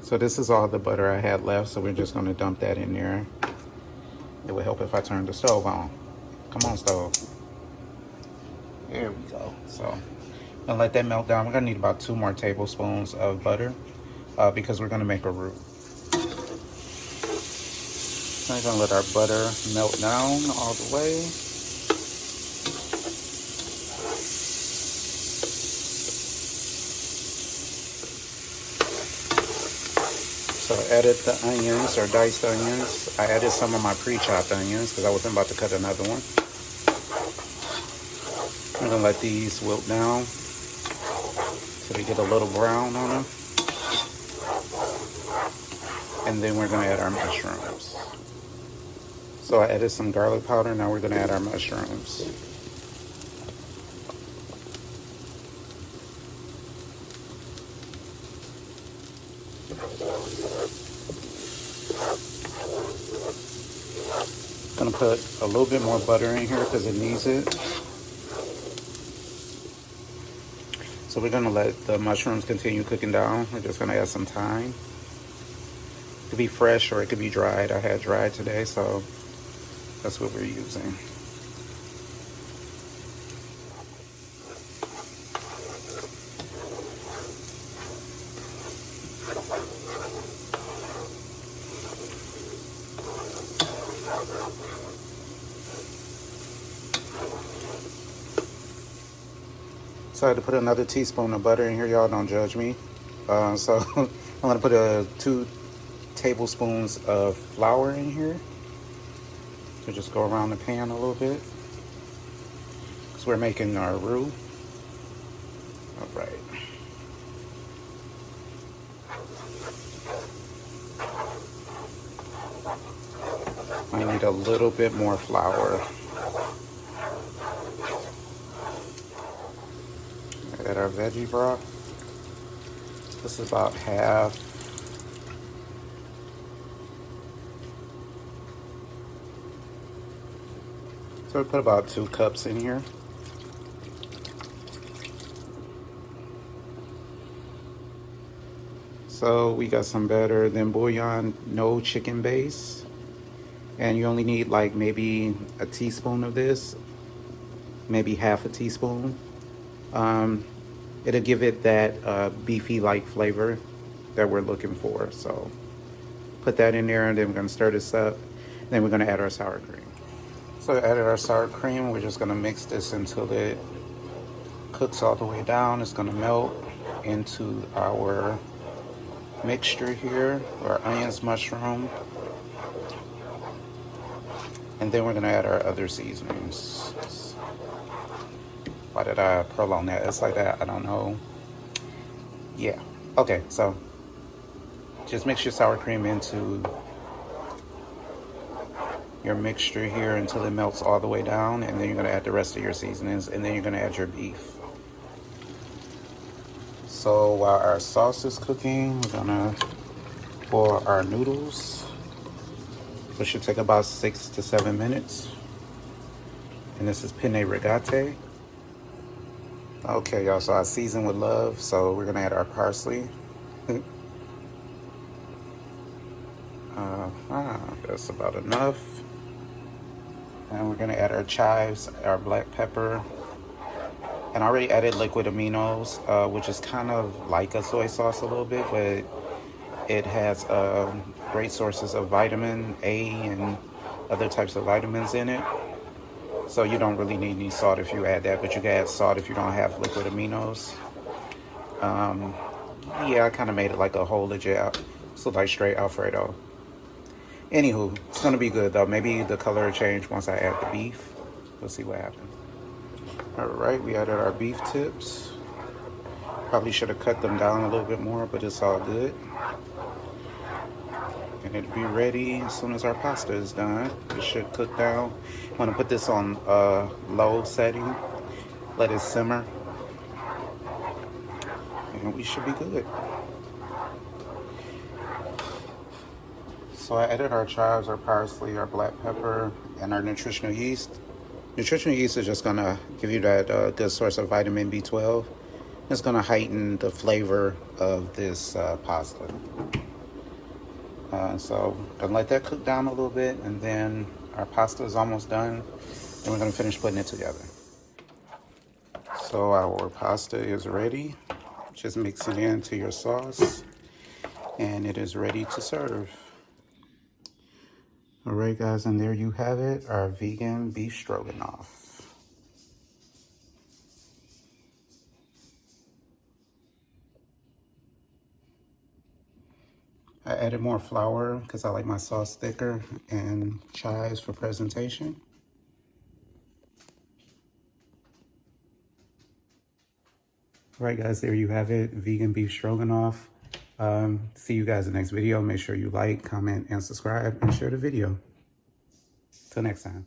So this is all the butter I had left, so we're just gonna dump that in there. It would help if I turn the stove on. Come on, stove. There we go. So I'm gonna let that melt down. We're gonna need about 2 more tablespoons of butter because we're gonna make a roux. So I'm gonna let our butter melt down all the way. So I added the onions, or diced onions. I added some of my pre-chopped onions because I wasn't about to cut another one. I'm gonna let these wilt down so they get a little brown on them. And then we're gonna add our mushrooms. So I added some garlic powder, now we're gonna add our mushrooms. Gonna put a little bit more butter in here because it needs it. So we're gonna let the mushrooms continue cooking down. We're just gonna add some thyme. It could be fresh or it could be dried. I had dried today, so that's what we're using. So I had to put another teaspoon of butter in here. Y'all don't judge me. So I'm gonna put 2 tablespoons of flour in here. So just go around the pan a little bit because we're making our roux. All right. I need a little bit more flour. Add our veggie broth. This is about half. So we put about 2 cups in here. So we got some better than bouillon, no chicken base. And you only need like maybe a teaspoon of this, maybe half a teaspoon. It'll give it that beefy-like flavor that we're looking for. So put that in there, and then we're gonna stir this up. Then we're gonna add our sour cream. So I added our sour cream. We're just gonna mix this until it cooks all the way down. It's gonna melt into our mixture here, our onions, mushroom. And then we're gonna add our other seasonings. Why did I prolong that? It's like that, I don't know. Yeah, okay, so just mix your sour cream into your mixture here until it melts all the way down, and then you're gonna add the rest of your seasonings, and then you're gonna add your beef. So while our sauce is cooking, we're gonna pour our noodles, which should take about 6 to 7 minutes. And this is penne rigate. Okay, y'all, so I season with love, so we're gonna add our parsley. That's about enough. And we're gonna add our chives, our black pepper. And I already added liquid aminos, which is kind of like a soy sauce a little bit, but it has great sources of vitamin A and other types of vitamins in it. So you don't really need any salt if you add that, but you can add salt if you don't have liquid aminos. Yeah, I kind of made it like a whole legit, so like straight Alfredo. Anywho, it's gonna be good though. Maybe the color will change once I add the beef. We'll see what happens. All right, we added our beef tips. Probably should have cut them down a little bit more, but it's all good. And it'll be ready as soon as our pasta is done. It should cook down. I'm gonna put this on low setting, let it simmer, and we should be good. So I added our chives, our parsley, our black pepper, and our nutritional yeast. Nutritional yeast is just gonna give you that good source of vitamin B12. It's gonna heighten the flavor of this pasta. So gonna let that cook down a little bit, and then our pasta is almost done, and we're gonna finish putting it together. So our pasta is ready. Just mix it into your sauce, and it is ready to serve. All right, guys, and there you have it, our vegan beef stroganoff. I added more flour because I like my sauce thicker, and chives for presentation. All right, guys, there you have it, vegan beef stroganoff. See you guys in the next video. Make sure you like, comment, and subscribe, and share the video. Till next time.